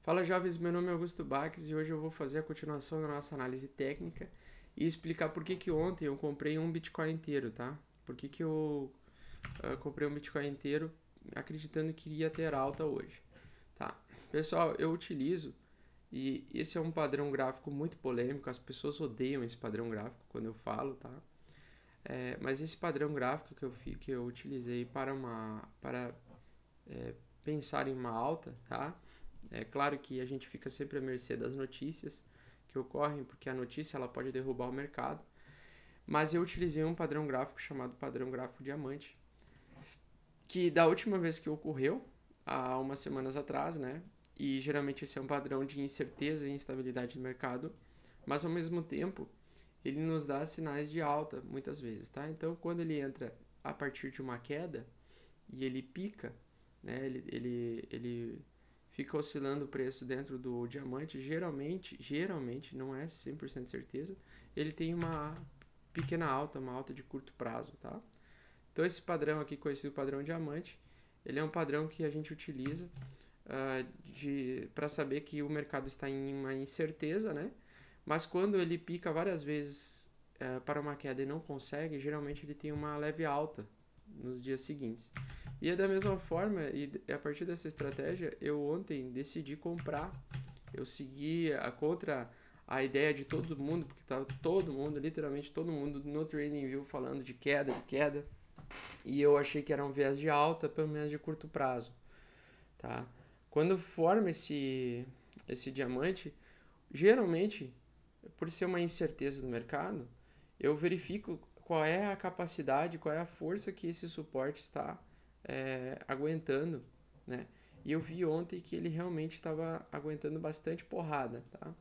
Fala jovens, meu nome é Augusto Baques e hoje eu vou fazer a continuação da nossa análise técnica e explicar por que ontem eu comprei um Bitcoin inteiro, tá? Por que eu comprei um Bitcoin inteiro acreditando que iria ter alta hoje, tá? Pessoal, eu utilizo e esse é um padrão gráfico muito polêmico, as pessoas odeiam esse padrão gráfico quando eu falo, tá? Mas esse padrão gráfico que eu utilizei para pensar em uma alta, tá? É claro que a gente fica sempre à mercê das notícias que ocorrem, porque a notícia ela pode derrubar o mercado. Mas eu utilizei um padrão gráfico chamado padrão gráfico diamante, que da última vez que ocorreu, há umas semanas atrás, né? E geralmente esse é um padrão de incerteza e instabilidade no mercado, mas ao mesmo tempo ele nos dá sinais de alta muitas vezes, tá? Então quando ele entra a partir de uma queda e ele pica, né? Ele fica oscilando o preço dentro do diamante, geralmente, não é 100% certeza, ele tem uma pequena alta, uma alta de curto prazo, tá? Então esse padrão aqui, conhecido padrão diamante, ele é um padrão que a gente utiliza para saber que o mercado está em uma incerteza, né? Mas quando ele pica várias vezes para uma queda e não consegue, geralmente ele tem uma leve alta nos dias seguintes. E é da mesma forma, e a partir dessa estratégia, eu ontem decidi comprar. Eu segui contra a ideia de todo mundo, porque estava todo mundo, literalmente todo mundo no TradingView falando de queda. E eu achei que era um viés de alta, pelo menos de curto prazo, tá? Quando forma esse diamante, geralmente, por ser uma incerteza no mercado, eu verifico qual é a capacidade, qual é a força que esse suporte está aguentando, né? E eu vi ontem que ele realmente estava aguentando bastante porrada, tá?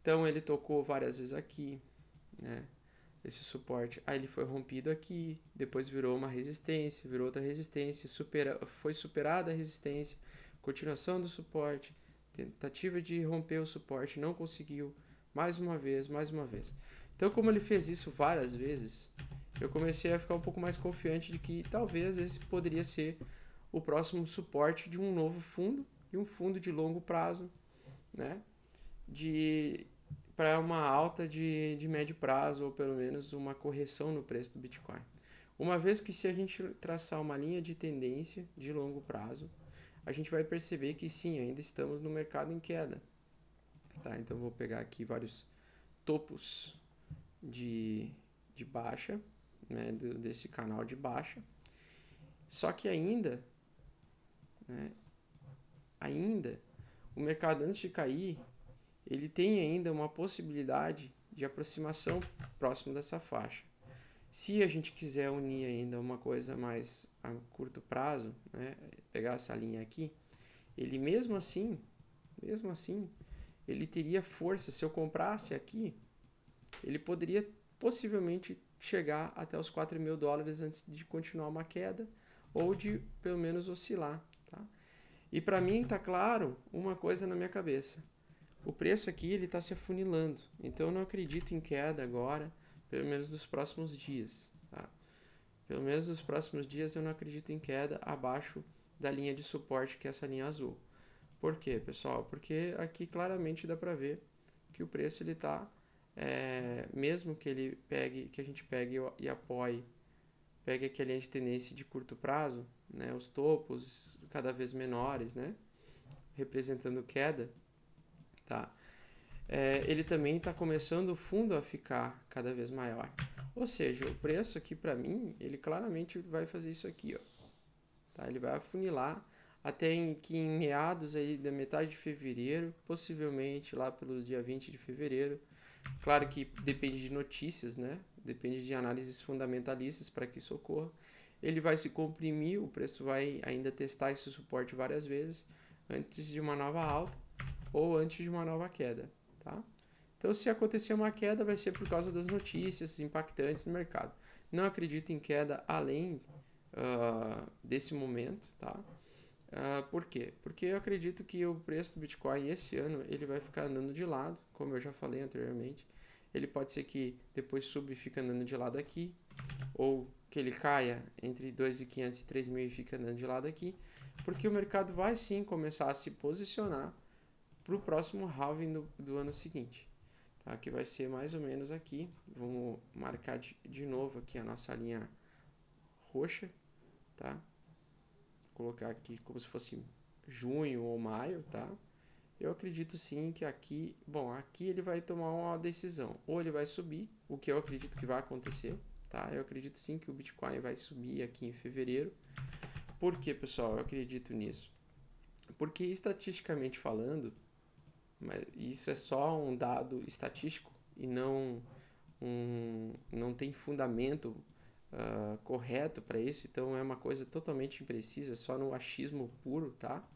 Então ele tocou várias vezes aqui, né? Esse suporte. Aí ele foi rompido aqui, depois virou uma resistência, virou outra resistência, foi superada a resistência, continuação do suporte, tentativa de romper o suporte, não conseguiu, mais uma vez. Então, como ele fez isso várias vezes, eu comecei a ficar um pouco mais confiante de que talvez esse poderia ser o próximo suporte de um novo fundo e um fundo de longo prazo, né? Para uma alta de médio prazo ou pelo menos uma correção no preço do Bitcoin. Uma vez que se a gente traçar uma linha de tendência de longo prazo, a gente vai perceber que sim, ainda estamos no mercado em queda. Tá? Então vou pegar aqui vários topos de baixa, né, desse canal de baixa. Só que ainda, o mercado antes de cair, ele tem ainda uma possibilidade de aproximação próximo dessa faixa. Se a gente quiser unir ainda uma coisa mais a curto prazo, né, pegar essa linha aqui, ele mesmo assim, ele teria força. Se eu comprasse aqui, ele poderia possivelmente chegar até os $4.000 antes de continuar uma queda ou de pelo menos oscilar, tá? E para mim está claro uma coisa na minha cabeça. O preço aqui ele está se afunilando, então eu não acredito em queda agora, pelo menos nos próximos dias, tá? Pelo menos nos próximos dias eu não acredito em queda abaixo da linha de suporte, que é essa linha azul. Por quê, pessoal? Porque aqui claramente dá para ver que o preço ele está, mesmo que ele pegue, que a gente pegue e apoie, pegue aqui a linha de tendência de curto prazo, né, os topos cada vez menores, né, representando queda, tá? Ele também está começando o fundo a ficar cada vez maior. Ou seja, o preço aqui para mim, ele claramente vai fazer isso aqui, ó. Tá? Ele vai afunilar até que em meados aí da metade de fevereiro, possivelmente lá pelo dia 20 de fevereiro. Claro que depende de notícias, né? Depende de análises fundamentalistas para que isso ocorra. Ele vai se comprimir, o preço vai ainda testar esse suporte várias vezes antes de uma nova alta ou antes de uma nova queda, tá? Então, se acontecer uma queda, vai ser por causa das notícias impactantes no mercado. Não acredito em queda além desse momento, tá? Por quê? Porque eu acredito que o preço do Bitcoin esse ano ele vai ficar andando de lado, como eu já falei anteriormente. Ele pode ser que depois suba e fique andando de lado aqui, ou que ele caia entre 2.500 e 3.000 e fique andando de lado aqui, porque o mercado vai sim começar a se posicionar para o próximo halving do ano seguinte, tá? Que vai ser mais ou menos aqui. Vamos marcar de novo aqui a nossa linha roxa, tá? Vou colocar aqui como se fosse junho ou maio, tá? Eu acredito sim que aqui, bom, aqui ele vai tomar uma decisão, ou ele vai subir, o que eu acredito que vai acontecer, tá? Eu acredito sim que o Bitcoin vai subir aqui em fevereiro. Por que, pessoal, eu acredito nisso? Porque estatisticamente falando, mas isso é só um dado estatístico e não tem fundamento correto para isso, então é uma coisa totalmente imprecisa, só no achismo puro, tá?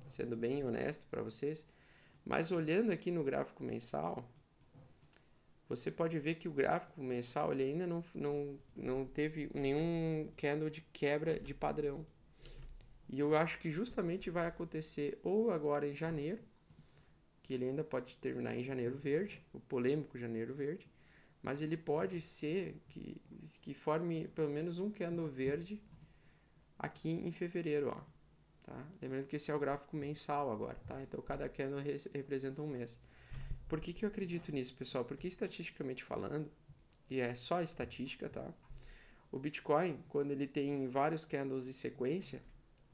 Sendo bem honesto para vocês. Mas olhando aqui no gráfico mensal, você pode ver que o gráfico mensal ele ainda não teve nenhum candle de quebra de padrão. E eu acho que justamente vai acontecer ou agora em janeiro, que ele ainda pode terminar em janeiro verde, o polêmico janeiro verde, mas ele pode ser que forme pelo menos um candle verde aqui em fevereiro, ó. Tá? Lembrando que esse é o gráfico mensal agora, tá? Então cada candle representa um mês. Por que eu acredito nisso, pessoal? Porque estatisticamente falando, e é só estatística, tá? O Bitcoin, quando ele tem vários candles em sequência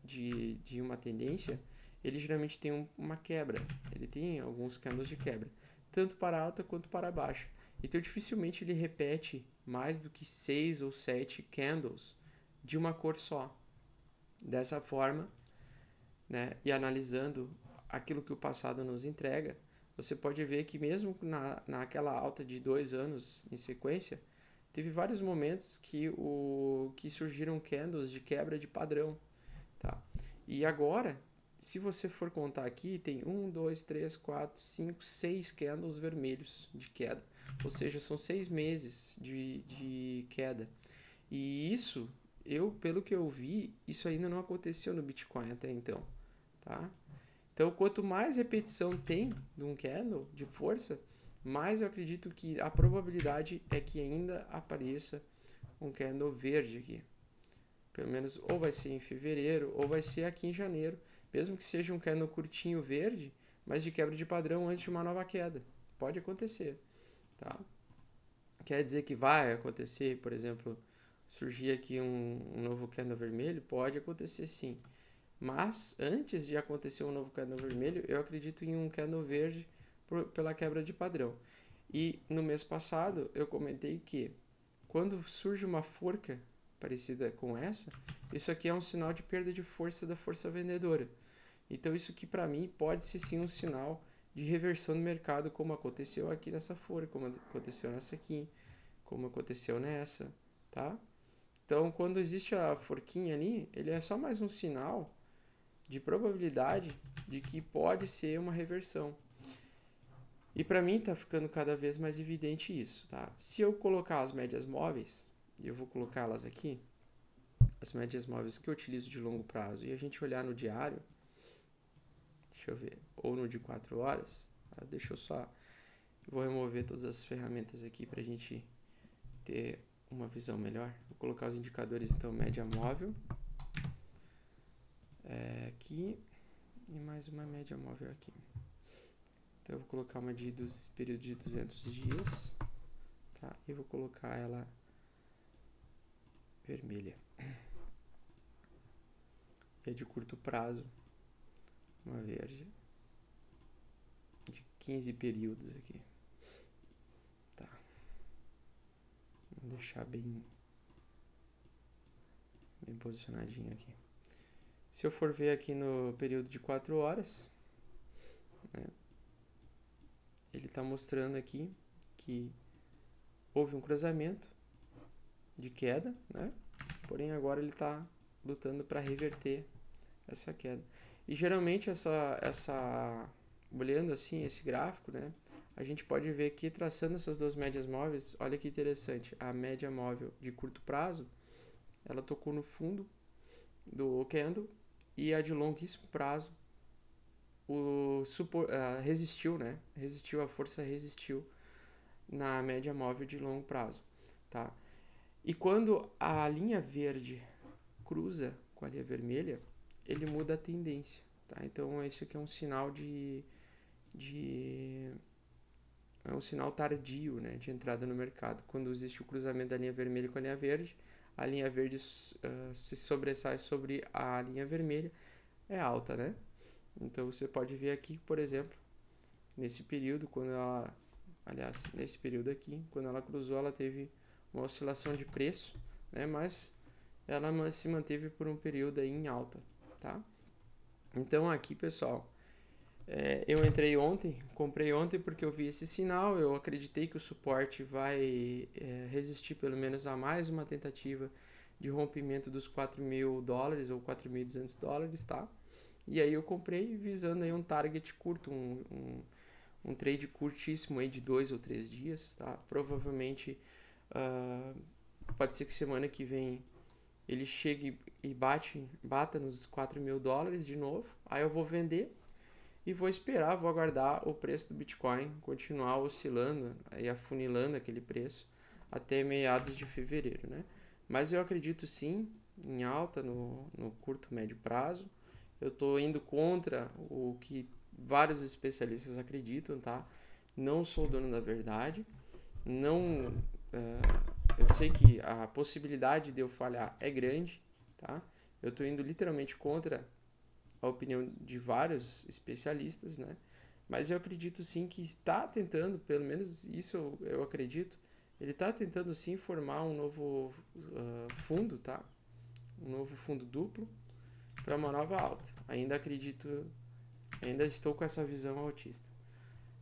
de uma tendência, ele geralmente tem uma quebra. Ele tem alguns candles de quebra, tanto para alta quanto para baixa. Então dificilmente ele repete mais do que 6 ou 7 candles de uma cor só. Dessa forma, né, e analisando aquilo que o passado nos entrega, você pode ver que mesmo naquela alta de 2 anos em sequência, teve vários momentos que surgiram candles de quebra de padrão, tá? E agora, se você for contar aqui, tem 1, 2, 3, 4, 5, 6 candles vermelhos de queda, ou seja, são 6 meses de queda. E isso, pelo que eu vi, isso ainda não aconteceu no Bitcoin até então, tá? Então, quanto mais repetição tem de um candle de força, mais eu acredito que a probabilidade é que ainda apareça um candle verde aqui. Pelo menos ou vai ser em fevereiro ou vai ser aqui em janeiro, mesmo que seja um candle curtinho verde, mas de quebra de padrão antes de uma nova queda. Pode acontecer, tá? Quer dizer que vai acontecer, por exemplo, surgir aqui um novo candle vermelho? Pode acontecer sim. Mas, antes de acontecer um novo candle vermelho, eu acredito em um candle verde pela quebra de padrão. E no mês passado, eu comentei que quando surge uma forca parecida com essa, isso aqui é um sinal de perda de força da força vendedora. Então, isso aqui para mim pode ser sim um sinal de reversão no mercado, como aconteceu aqui nessa forca, como aconteceu nessa aqui, como aconteceu nessa, tá? Então, quando existe a forquinha ali, ele é só mais um sinal de probabilidade de que pode ser uma reversão. E para mim tá ficando cada vez mais evidente isso, tá? Se eu colocar as médias móveis, e eu vou colocá-las aqui, as médias móveis que eu utilizo de longo prazo, e a gente olhar no diário, deixa eu ver, ou no de 4 horas, tá? Deixa eu só, vou remover todas as ferramentas aqui pra gente ter uma visão melhor. Vou colocar os indicadores, então, média móvel, aqui, e mais uma média móvel aqui. Então eu vou colocar uma de período de 200 dias, tá? E vou colocar ela vermelha. E é de curto prazo, uma verde, de 15 períodos aqui, tá? Vou deixar bem posicionadinho aqui. Se eu for ver aqui no período de 4 horas, né, ele está mostrando aqui que houve um cruzamento de queda, né? Porém agora ele está lutando para reverter essa queda. E geralmente olhando assim esse gráfico, né? A gente pode ver que traçando essas duas médias móveis, olha que interessante, a média móvel de curto prazo, ela tocou no fundo do candle, e a de longuíssimo prazo resistiu, né? A força resistiu na média móvel de longo prazo, tá? E quando a linha verde cruza com a linha vermelha, ele muda a tendência, tá? Então esse aqui é um sinal de é um sinal tardio, né, de entrada no mercado. Quando existe o cruzamento da linha vermelha com a linha verde se sobressai sobre a linha vermelha, é alta, né? Então você pode ver aqui, por exemplo, nesse período, nesse período aqui, quando ela cruzou, ela teve uma oscilação de preço, né? Mas ela se manteve por um período aí em alta, tá? Então aqui, pessoal, eu entrei ontem, comprei ontem porque eu vi esse sinal, eu acreditei que o suporte vai resistir pelo menos a mais uma tentativa de rompimento dos $4.000 ou $4.200, tá? E aí eu comprei visando aí um target curto, um trade curtíssimo aí de 2 ou 3 dias, tá? Provavelmente pode ser que semana que vem ele chegue e bata nos $4.000 de novo, aí eu vou vender e vou esperar, vou aguardar o preço do Bitcoin continuar oscilando e afunilando aquele preço até meados de fevereiro, né? Mas eu acredito sim em alta no curto, médio prazo. Eu estou indo contra o que vários especialistas acreditam, tá? Não sou dono da verdade. Não, eu sei que a possibilidade de eu falhar é grande, tá? Eu estou indo literalmente contra a opinião de vários especialistas, né? Mas eu acredito sim que está tentando, pelo menos isso eu acredito, ele está tentando sim formar um novo fundo, tá? Um novo fundo duplo para uma nova alta. Ainda estou com essa visão autista.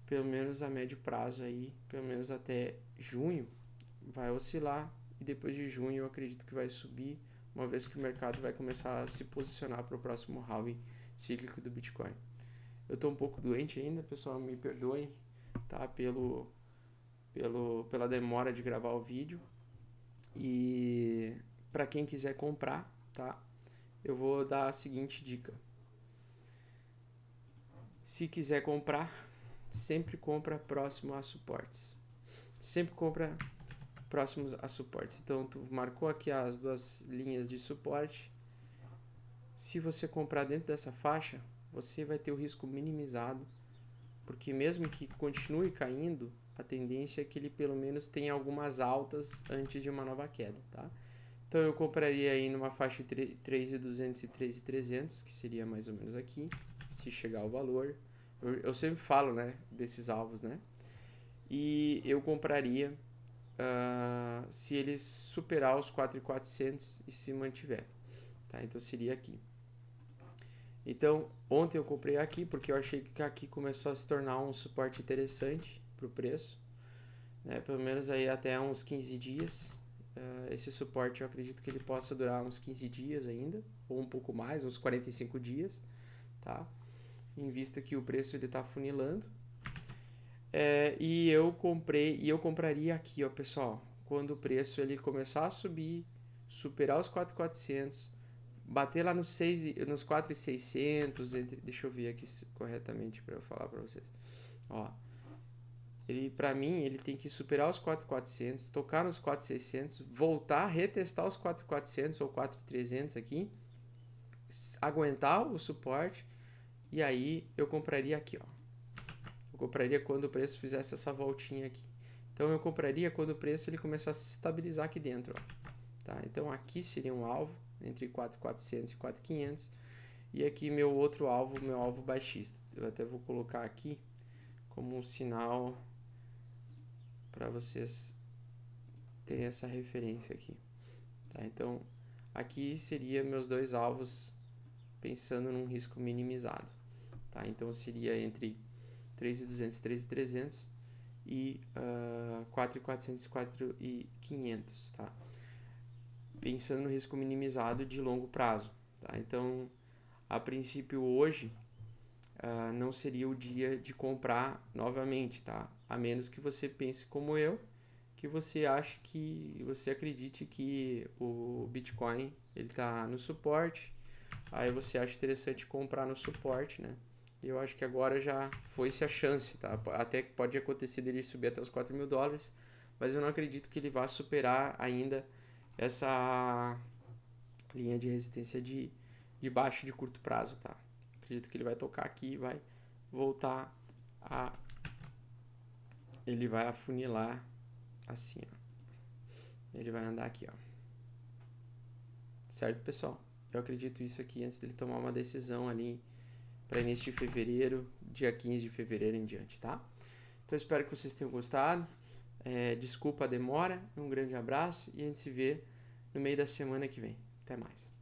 Pelo menos a médio prazo aí, pelo menos até junho, vai oscilar e depois de junho eu acredito que vai subir, uma vez que o mercado vai começar a se posicionar para o próximo halving cíclico do Bitcoin. Eu estou um pouco doente ainda, pessoal, me perdoem, tá? Pela demora de gravar o vídeo. E para quem quiser comprar, tá? Eu vou dar a seguinte dica. Se quiser comprar, sempre compra próximo a suportes. Sempre compra próximos a suportes. Então, tu marcou aqui as duas linhas de suporte. Se você comprar dentro dessa faixa, você vai ter o risco minimizado, porque mesmo que continue caindo, a tendência é que ele pelo menos tenha algumas altas antes de uma nova queda, tá? Então eu compraria aí numa faixa de 3.200 e 3.300, que seria mais ou menos aqui, se chegar ao valor. Eu sempre falo, né, desses alvos, né? E eu compraria se ele superar os 4.400 e se mantiver, tá? Então seria aqui. Então ontem eu comprei aqui porque eu achei que aqui começou a se tornar um suporte interessante para o preço, né? Pelo menos aí até uns 15 dias. Esse suporte eu acredito que ele possa durar uns 15 dias ainda, ou um pouco mais, uns 45 dias, tá? Em vista que o preço ele tá funilando. E eu compraria aqui, ó, pessoal, quando o preço ele começar a subir, superar os 4.400, bater lá nos 4.600, deixa eu ver aqui corretamente para eu falar para vocês. Ó, para mim, ele tem que superar os 4.400, tocar nos 4.600, voltar, retestar os 4.400 ou 4.300 aqui, aguentar o suporte, e aí eu compraria aqui, ó. Eu compraria quando o preço fizesse essa voltinha aqui. Então eu compraria quando o preço ele começasse a se estabilizar aqui dentro, ó. Tá? Então aqui seria um alvo entre 4.400 e 4.500, e aqui meu alvo baixista. Eu até vou colocar aqui como um sinal para vocês terem essa referência aqui, tá? Então aqui seria meus dois alvos pensando num risco minimizado, tá? Então seria entre 3.200 e 3.300 e 4.400 e 4.500, tá? Pensando no risco minimizado de longo prazo, tá? Então a princípio hoje não seria o dia de comprar novamente, tá? A menos que você pense como eu, que você acredite que o Bitcoin ele tá no suporte, aí você acha interessante comprar no suporte, né? Eu acho que agora já foi-se a chance, tá? Até que pode acontecer dele subir até os $4.000, mas eu não acredito que ele vá superar ainda essa linha de resistência de baixo de curto prazo, tá? Acredito que ele vai tocar aqui e vai voltar ele vai afunilar assim, ó. Ele vai andar aqui, ó. Certo, pessoal? Eu acredito isso aqui antes dele tomar uma decisão ali para início de fevereiro, dia 15 de fevereiro em diante, tá? Então, eu espero que vocês tenham gostado. Desculpa a demora, um grande abraço e a gente se vê no meio da semana que vem. Até mais.